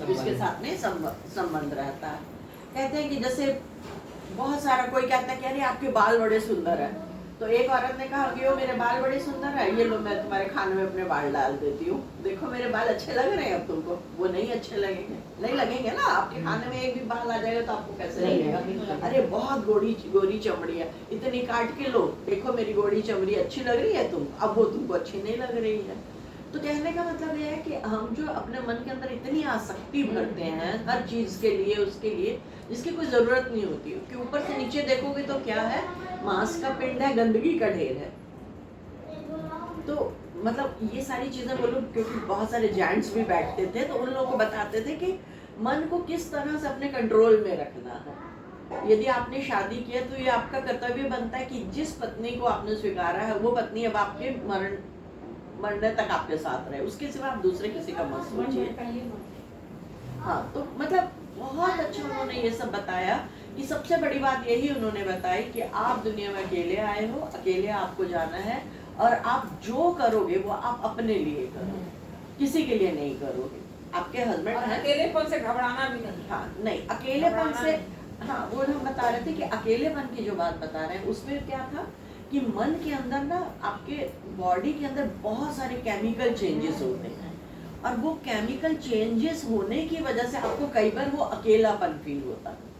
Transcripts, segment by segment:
उसके साथ में संबंध रहता है। कहते हैं कि जैसे बहुत सारा कोई कहता है कि अरे आपके बाल बड़े सुंदर है, तो एक औरत ने कहा कि वो मेरे बाल बड़े सुंदर है, ये लो मैं तुम्हारे खाने में अपने बाल डाल देती हूँ, देखो मेरे बाल अच्छे लग रहे हैं अब तुमको। वो नहीं अच्छे लगेंगे, नहीं लगेंगे ना, आपके खाने में एक भी बाल आ जाएगा तो आपको कैसे लगेगा? अरे बहुत गोरी चमड़ी है, इतनी काट के लो, देखो मेरी गोरी चमड़ी अच्छी लग रही है तुम, अब वो तुमको अच्छी नहीं लग रही है। तो कहने का मतलब ये है कि हम जो अपने मन के अंदर इतनी आसक्ति भरते हैं हर चीज के लिए, उसके लिए जिसकी कोई जरूरत नहीं होती है, कि ऊपर से नीचे देखोगे तो क्या है, मांस का पिंड है, गंदगी का ढेर है। तो मतलब ये सारी चीजें वो लोग, क्योंकि बहुत सारे जेंट्स भी बैठते थे तो उन लोगों को बताते थे कि मन को किस तरह से अपने कंट्रोल में रखना है। यदि आपने शादी किया तो ये आपका कर्तव्य बनता है कि जिस पत्नी को आपने स्वीकारा है वो पत्नी अब आपके मरने तक आपके साथ रहे, उसके सिवा आप दूसरे किसी का मत सोचिए। हाँ, तो मतलब बहुत अच्छा उन्होंने ये सब बताया कि सबसे बड़ी बात यही उन्होंने बताई कि आप दुनिया में अकेले आए हो, अकेले आपको जाना है, और आप जो करोगे वो आप अपने लिए करोगे, किसी के लिए नहीं करोगे। आपके हस्बैंड है, अकेलेपन से घबराना भी नहीं। हाँ नहीं, अकेलेपन से, हाँ वो हम बता रहे थे कि अकेलेपन की जो बात बता रहे हैं उसमें क्या था कि मन के अंदर ना, आपके बॉडी के अंदर बहुत सारे केमिकल चेंजेस होते हैं, और वो केमिकल चेंजेस होने की वजह से आपको कई बार वो अकेलापन फील होता है।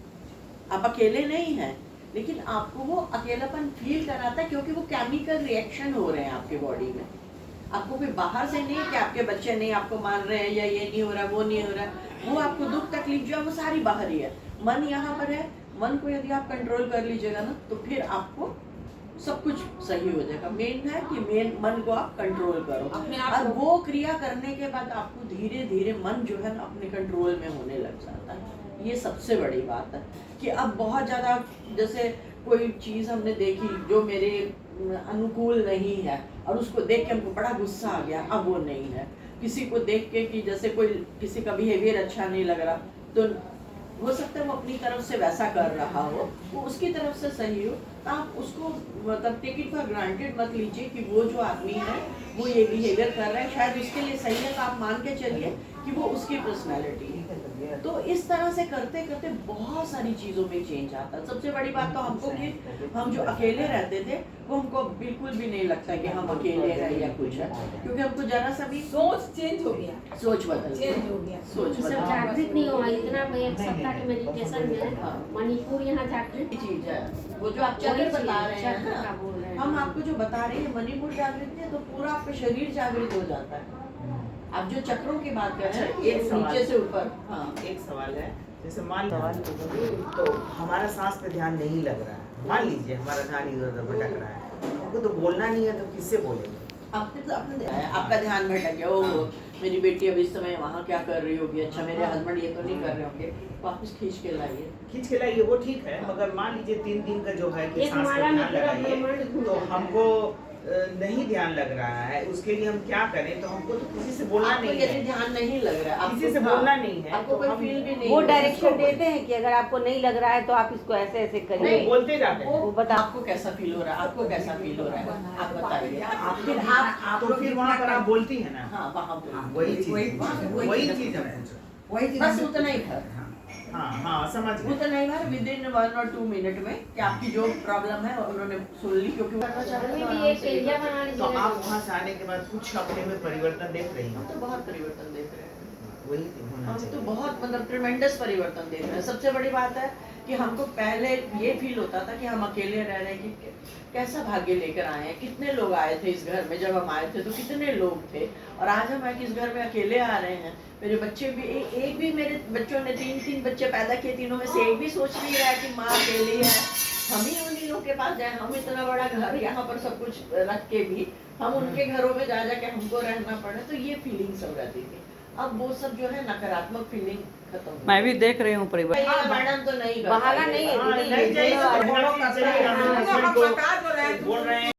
आप अकेले नहीं हैं, लेकिन आपको वो अकेलापन फील कराता है क्योंकि वो केमिकल रिएक्शन हो रहे हैं आपके बॉडी में। आपको कोई बाहर से नहीं कि आपके बच्चे नहीं आपको मान रहे हैं या ये नहीं हो रहा वो नहीं हो रहा, वो आपको दुख तकलीफ जो है वो सारी बाहर ही है। मन यहाँ पर है, मन को यदि आप कंट्रोल कर लीजिएगा ना तो फिर आपको सब कुछ सही हो जाएगा। मेन है कि मन को आप कंट्रोल करो, और वो क्रिया करने के बाद आपको धीरे धीरे मन जो है ना अपने कंट्रोल में होने लग जाता है। ये सबसे बड़ी बात है कि अब बहुत ज़्यादा, जैसे कोई चीज़ हमने देखी जो मेरे अनुकूल नहीं है और उसको देख के हमको बड़ा गुस्सा आ गया, अब वो नहीं है। किसी को देख के कि जैसे कोई किसी का बिहेवियर अच्छा नहीं लग रहा, तो हो सकता है वो अपनी तरफ से वैसा कर रहा हो, वो उसकी तरफ से सही हो, तो आप उसको मतलब टेक इट फॉर ग्रांटेड मत लीजिए कि वो जो आदमी है वो ये बिहेवियर कर रहा है, शायद उसके लिए सही है, तो आप मान के चलिए कि वो उसकी पर्सनैलिटी है। तो इस तरह से करते करते बहुत सारी चीज़ों में चेंज आता है। सबसे बड़ी बात तो हमको कि हम जो अकेले रहते थे वो हमको बिल्कुल भी नहीं लगता कि हम अकेले हैं या कुछ है, क्योंकि हमको जरा सा भी सोच चेंज हो गया, सोच बदल चेंज हो गया, सोच सब बदल जागृत नहीं हुआ इतना। मैं एक सप्ताह के मेडिटेशन में मणिपुर यहाँ जागृत चीज है। वो जो आप चक्र बता रहे हैं ना, हम आपको जो बता रहे हैं मणिपुर जागृत है, तो पूरा आपका शरीर जागृत हो जाता है। आप जो चक्रों की बात कर रहे हैं, एक नीचे से ऊपर। हाँ, एक सवाल है, जैसे मान तो हमारा सांस पे ध्यान नहीं लग रहा है, मान लीजिए हमारा ध्यान इधर उधर भटक रहा है, हमको तो बोलना नहीं है, तो किससे बोलेंगे? आपका ध्यान भटक गया, ओ मेरी बेटी अब इस समय वहाँ क्या कर रही होगी, अच्छा मेरे हस्बैंड ये तो नहीं कर रहे होंगे, वापस खींच के लाइए, वो ठीक है, मगर मान लीजिए 3 दिन का जो है कि सांस पे ध्यान लगाइए, तो हमको नहीं ध्यान लग रहा है, उसके लिए हम क्या करें? तो हमको तो किसी से बोलना नहीं है, ध्यान नहीं लग रहा है, किसी से बोलना नहीं है, आपको कोई फील भी नहीं, वो डायरेक्शन देते हैं कि अगर आपको नहीं लग रहा है तो आप इसको ऐसे ऐसे करिए, बोलते जाते हैं। वो बता आपको कैसा फील हो रहा है, आपको कैसा फील हो रहा है, आप बताइए। तो फिर वहाँ पर आप बोलती है ना, हाँ वहाँ वही चीज हम पूछो, बस उतना ही था। हाँ समझ गए। उतना ही बार विद इन 1 और 2 मिनट में कि आपकी जो प्रॉब्लम है उन्होंने सुन ली, क्योंकि तो आप वहाँ से आने के बाद कुछ अपने में परिवर्तन देख रही हैं? तो बहुत परिवर्तन देख रहे हैं, वही होना हम चाहिए। तो बहुत मतलब ट्रिमेंडस परिवर्तन देख रहे हैं। सबसे बड़ी बात है कि हमको पहले ये फील होता था कि हम अकेले रह रहे हैं, कि कैसा भाग्य लेकर आए हैं, कितने लोग आए थे इस घर में, जब हम आए थे तो कितने लोग थे, और आज हम इस घर में अकेले आ रहे हैं। मेरे बच्चे भी एक भी, मेरे बच्चों ने 3 बच्चे पैदा किए, तीनों में से एक भी सोच नहीं रहा है कि माँ अकेली है, हम ही उन्हीं लोग के पास जाए, हम इतना बड़ा घर यहाँ पर सब कुछ रख के भी हम उनके घरों में जा जाके हमको रहना पड़े, तो ये फीलिंग्स हो जाती थी। अब वो सब जो है नकारात्मक फीलिंग खत्म। मैं भी देख रही हूँ परिवर्तन, मैडम तो नहीं बहाना नहीं है, नहीं चाहिए, हम बता तो रहे हैं। बोल रहे हैं।